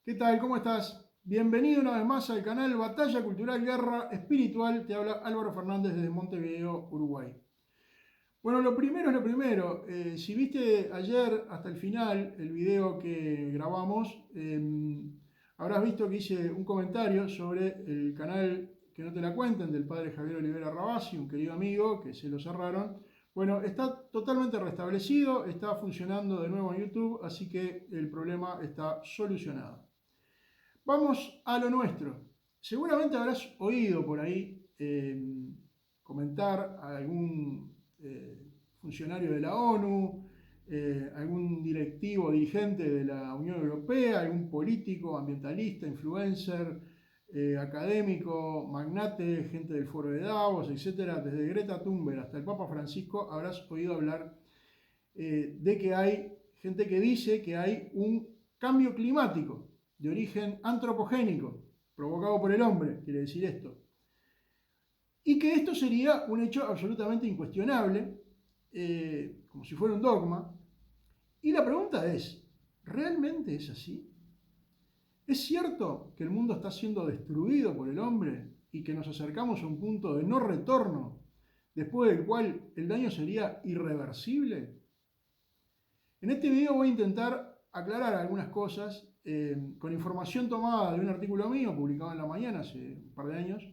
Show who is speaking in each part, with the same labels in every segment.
Speaker 1: ¿Qué tal? ¿Cómo estás? Bienvenido una vez más al canal Batalla Cultural Guerra Espiritual. Te habla Álvaro Fernández desde Montevideo, Uruguay. Bueno, lo primero es lo primero. Si viste ayer hasta el final el video que grabamos, habrás visto que hice un comentario sobre el canal Que no te la cuenten del padre Javier Olivera Rabasi, un querido amigo que se lo cerraron. Bueno, está totalmente restablecido, está funcionando de nuevo en YouTube, así que el problema está solucionado. Vamos a lo nuestro. Seguramente habrás oído por ahí comentar a algún funcionario de la ONU, algún directivo, dirigente de la Unión Europea, algún político, ambientalista, influencer, académico, magnate, gente del Foro de Davos, etcétera, desde Greta Thunberg hasta el Papa Francisco, habrás oído hablar de que hay gente que dice que hay un cambio climático de origen antropogénico, provocado por el hombre, quiere decir esto. Y que esto sería un hecho absolutamente incuestionable, como si fuera un dogma. Y la pregunta es, ¿realmente es así? ¿Es cierto que el mundo está siendo destruido por el hombre y que nos acercamos a un punto de no retorno, después del cual el daño sería irreversible? En este video voy a intentar aclarar algunas cosas con información tomada de un artículo mío publicado en La Mañana hace un par de años,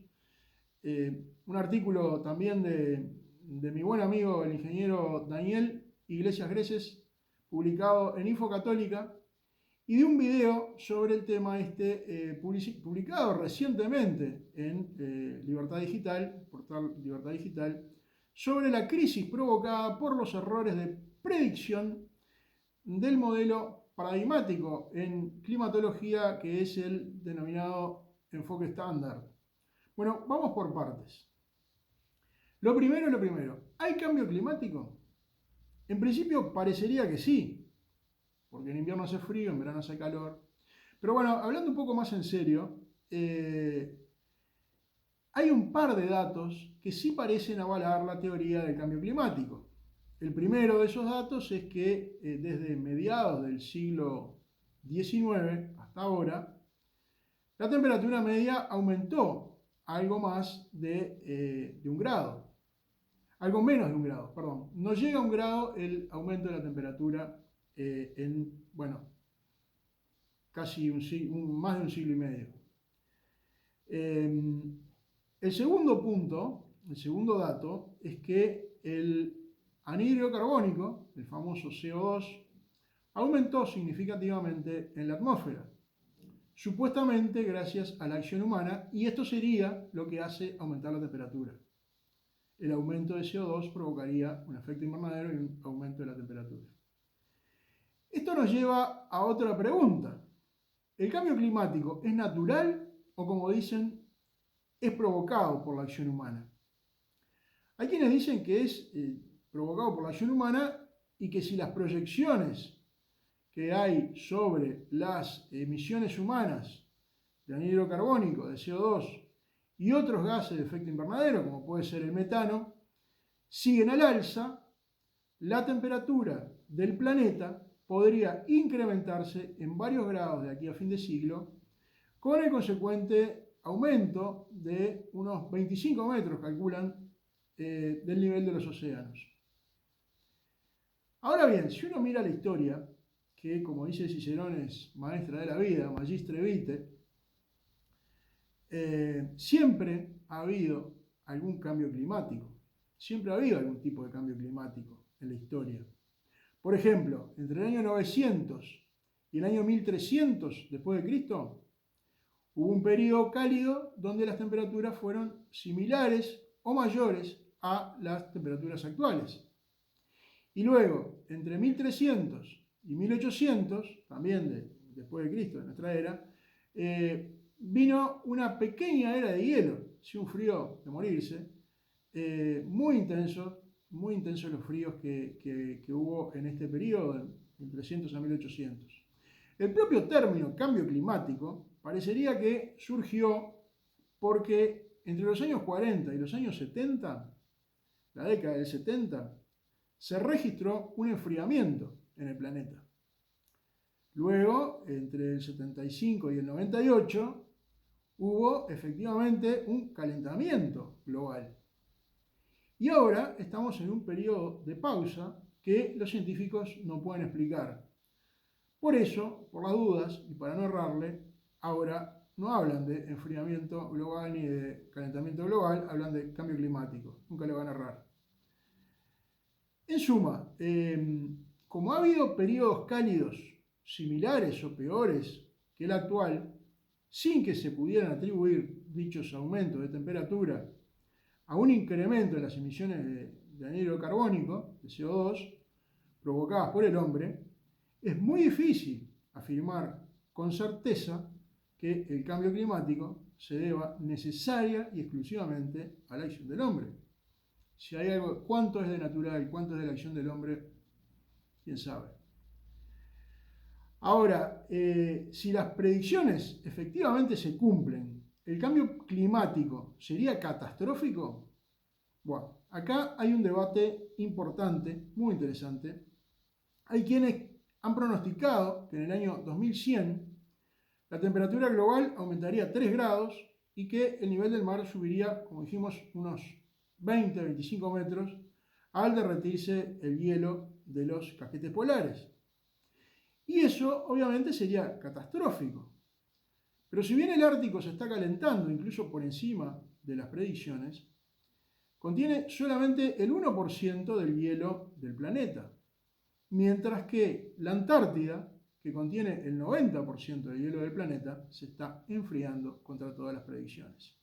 Speaker 1: un artículo también de mi buen amigo el ingeniero Daniel Iglesias Greses, publicado en Info Católica, y de un video sobre el tema publicado recientemente en Libertad Digital, portal Libertad Digital, sobre la crisis provocada por los errores de predicción del modelo paradigmático en climatología, que es el denominado enfoque estándar. Bueno, vamos por partes. Lo primero es lo primero. ¿Hay cambio climático? En principio parecería que sí, porque en invierno hace frío, en verano hace calor. Pero bueno, hablando un poco más en serio, hay un par de datos que sí parecen avalar la teoría del cambio climático. El primero de esos datos es que desde mediados del siglo XIX hasta ahora, la temperatura media aumentó algo más de un grado. Algo menos de un grado, perdón. No llega a un grado el aumento de la temperatura en, bueno, casi más de un siglo y medio. El segundo punto, el segundo dato, es que el anhídrido carbónico, el famoso CO2, aumentó significativamente en la atmósfera, supuestamente gracias a la acción humana, y esto sería lo que hace aumentar la temperatura. El aumento de CO2 provocaría un efecto invernadero y un aumento de la temperatura. Esto nos lleva a otra pregunta. ¿El cambio climático es natural o, como dicen, es provocado por la acción humana? Hay quienes dicen que es provocado por la acción humana y que si las proyecciones que hay sobre las emisiones humanas de anhídrido carbónico, de CO2 y otros gases de efecto invernadero, como puede ser el metano, siguen al alza, la temperatura del planeta podría incrementarse en varios grados de aquí a fin de siglo, con el consecuente aumento de unos 25 metros, calculan, del nivel de los océanos. Ahora bien, si uno mira la historia, que como dice Cicerón es maestra de la vida, magistre vitae, siempre ha habido algún cambio climático, siempre ha habido algún tipo de cambio climático en la historia. Por ejemplo, entre el año 900 y el año 1300 después de Cristo, hubo un periodo cálido donde las temperaturas fueron similares o mayores a las temperaturas actuales. Y luego, entre 1300 y 1800, también después de Cristo, de nuestra era, vino una pequeña era de hielo, sí, un frío de morirse, muy intensos los fríos que hubo en este periodo, de 1300 a 1800. El propio término cambio climático parecería que surgió porque entre los años 40 y los años 70, la década del 70, se registró un enfriamiento en el planeta. Luego, entre el 75 y el 98, hubo efectivamente un calentamiento global. Y ahora estamos en un periodo de pausa que los científicos no pueden explicar. Por eso, por las dudas y para no errarle, ahora no hablan de enfriamiento global ni de calentamiento global, hablan de cambio climático. Nunca le van a errar. En suma, como ha habido periodos cálidos similares o peores que el actual, sin que se pudieran atribuir dichos aumentos de temperatura a un incremento en las emisiones de anhídrido carbónico, de CO2, provocadas por el hombre, es muy difícil afirmar con certeza que el cambio climático se deba necesaria y exclusivamente a la acción del hombre. Si hay algo, cuánto es de natural, cuánto es de la acción del hombre, quién sabe. Ahora, si las predicciones efectivamente se cumplen, ¿el cambio climático sería catastrófico? Bueno, acá hay un debate importante, muy interesante. Hay quienes han pronosticado que en el año 2100 la temperatura global aumentaría 3 grados y que el nivel del mar subiría, como dijimos, unos 20-25 metros al derretirse el hielo de los casquetes polares. Y eso obviamente sería catastrófico. Pero si bien el Ártico se está calentando incluso por encima de las predicciones, contiene solamente el 1% del hielo del planeta, mientras que la Antártida, que contiene el 90% del hielo del planeta, se está enfriando contra todas las predicciones.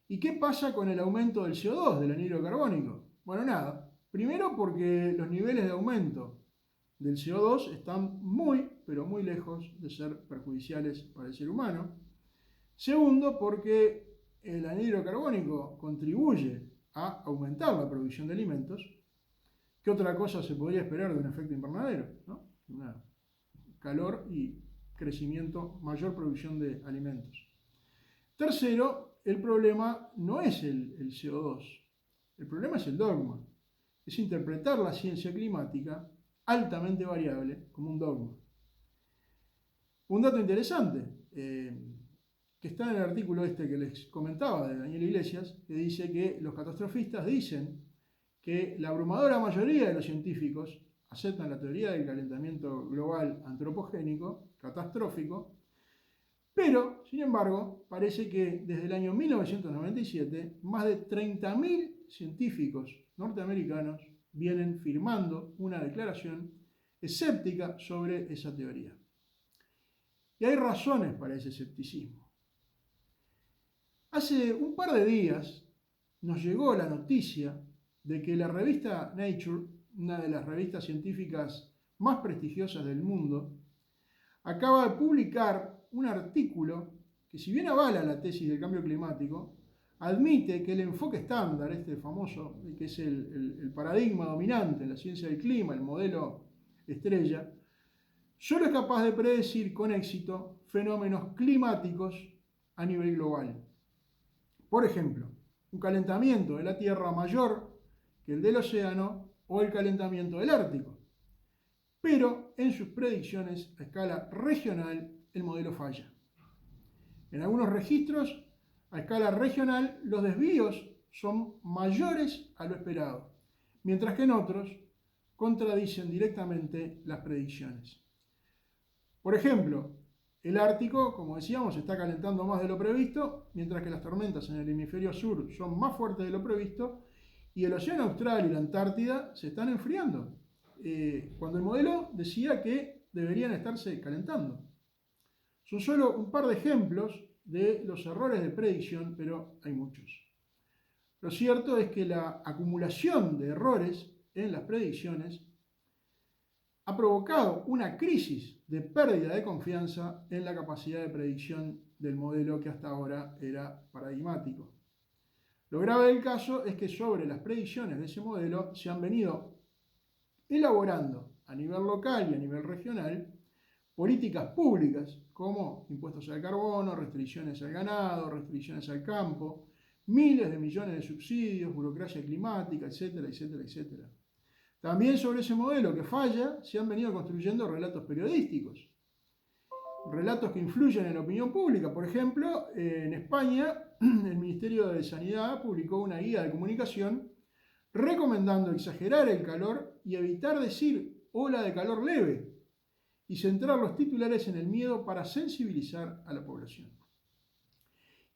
Speaker 1: ¿Y qué pasa con el aumento del CO2, del anhídrido carbónico? Bueno, nada. Primero porque los niveles de aumento del CO2 están muy, pero muy lejos de ser perjudiciales para el ser humano. Segundo, porque el anhídrido carbónico contribuye a aumentar la producción de alimentos. ¿Qué otra cosa se podría esperar de un efecto invernadero? ¿No? Calor y crecimiento, mayor producción de alimentos. Tercero, el problema no es el CO2, el problema es el dogma, es interpretar la ciencia climática altamente variable como un dogma. Un dato interesante, que está en el artículo este que les comentaba de Daniel Iglesias, que dice que los catastrofistas dicen que la abrumadora mayoría de los científicos aceptan la teoría del calentamiento global antropogénico, catastrófico, pero, sin embargo, parece que desde el año 1997, más de 30.000 científicos norteamericanos vienen firmando una declaración escéptica sobre esa teoría. Y hay razones para ese escepticismo. Hace un par de días nos llegó la noticia de que la revista Nature, una de las revistas científicas más prestigiosas del mundo, acaba de publicar un artículo que, si bien avala la tesis del cambio climático, admite que el enfoque estándar, este famoso, que es el paradigma dominante en la ciencia del clima, el modelo estrella, solo es capaz de predecir con éxito fenómenos climáticos a nivel global. Por ejemplo, un calentamiento de la Tierra mayor que el del océano o el calentamiento del Ártico. Pero en sus predicciones a escala regional el modelo falla. En algunos registros a escala regional los desvíos son mayores a lo esperado, mientras que en otros contradicen directamente las predicciones. Por ejemplo, el Ártico, como decíamos, está calentando más de lo previsto, mientras que las tormentas en el hemisferio sur son más fuertes de lo previsto, y el océano Austral y la Antártida se están enfriando, cuando el modelo decía que deberían estarse calentando. Son solo un par de ejemplos de los errores de predicción, pero hay muchos. Lo cierto es que la acumulación de errores en las predicciones ha provocado una crisis de pérdida de confianza en la capacidad de predicción del modelo que hasta ahora era paradigmático. Lo grave del caso es que sobre las predicciones de ese modelo se han venido elaborando a nivel local y a nivel regional políticas públicas como impuestos al carbono, restricciones al ganado, restricciones al campo, miles de millones de subsidios, burocracia climática, etcétera, etcétera, etcétera. También sobre ese modelo que falla se han venido construyendo relatos periodísticos, relatos que influyen en la opinión pública. Por ejemplo, en España, el Ministerio de Sanidad publicó una guía de comunicación recomendando exagerar el calor y evitar decir ola de calor leve y centrar los titulares en el miedo para sensibilizar a la población.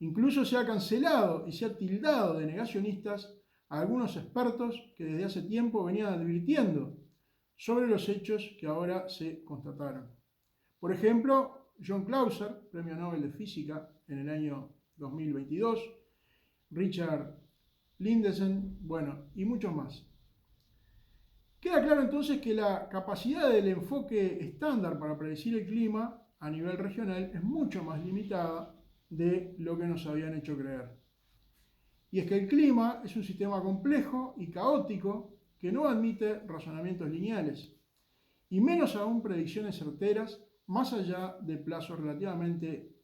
Speaker 1: Incluso se ha cancelado y se ha tildado de negacionistas a algunos expertos que desde hace tiempo venían advirtiendo sobre los hechos que ahora se constataron. Por ejemplo, John Clauser, Premio Nobel de Física en el año 2022, Richard Lindesen, bueno, y muchos más. Queda claro entonces que la capacidad del enfoque estándar para predecir el clima a nivel regional es mucho más limitada de lo que nos habían hecho creer. Y es que el clima es un sistema complejo y caótico que no admite razonamientos lineales, y menos aún predicciones certeras más allá de plazos relativamente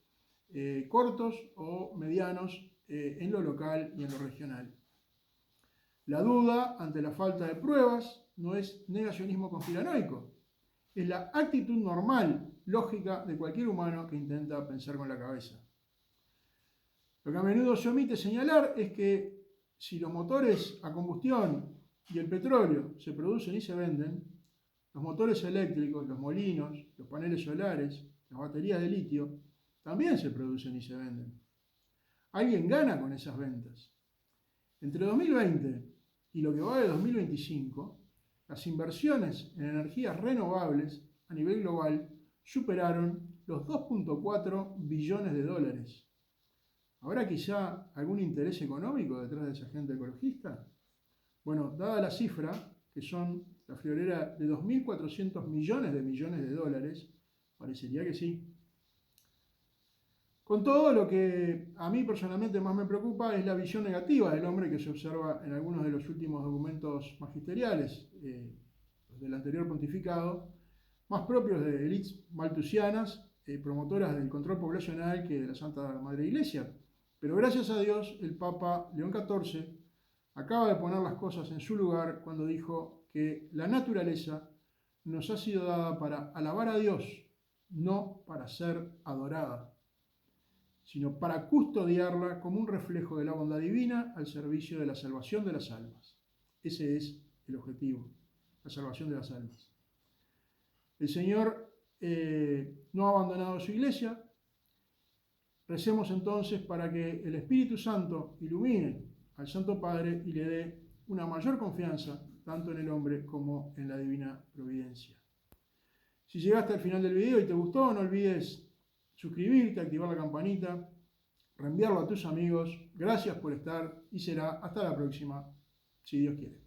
Speaker 1: cortos o medianos en lo local y en lo regional. La duda ante la falta de pruebas no es negacionismo conspiranoico, es la actitud normal, lógica de cualquier humano que intenta pensar con la cabeza. Lo que a menudo se omite señalar es que si los motores a combustión y el petróleo se producen y se venden, los motores eléctricos, los molinos, los paneles solares, las baterías de litio, también se producen y se venden. Alguien gana con esas ventas. Entre 2020 y lo que va de 2025, las inversiones en energías renovables a nivel global superaron los 2.4 billones de dólares. ¿Habrá quizá algún interés económico detrás de esa agenda ecologista? Bueno, dada la cifra, que son la friolera de 2.400 millones de dólares, parecería que sí. Con todo, lo que a mí personalmente más me preocupa es la visión negativa del hombre que se observa en algunos de los últimos documentos magisteriales del anterior pontificado, más propios de élites maltusianas, promotoras del control poblacional que de la Santa Madre Iglesia. Pero gracias a Dios, el Papa León XIV acaba de poner las cosas en su lugar cuando dijo que la naturaleza nos ha sido dada para alabar a Dios, no para ser adorada, sino para custodiarla como un reflejo de la bondad divina al servicio de la salvación de las almas. Ese es el objetivo, la salvación de las almas. El Señor no ha abandonado su iglesia. Recemos entonces para que el Espíritu Santo ilumine al Santo Padre y le dé una mayor confianza tanto en el hombre como en la divina providencia. Si llegaste al final del video y te gustó, no olvides suscribirte, activar la campanita, reenviarlo a tus amigos. Gracias por estar y será hasta la próxima, si Dios quiere.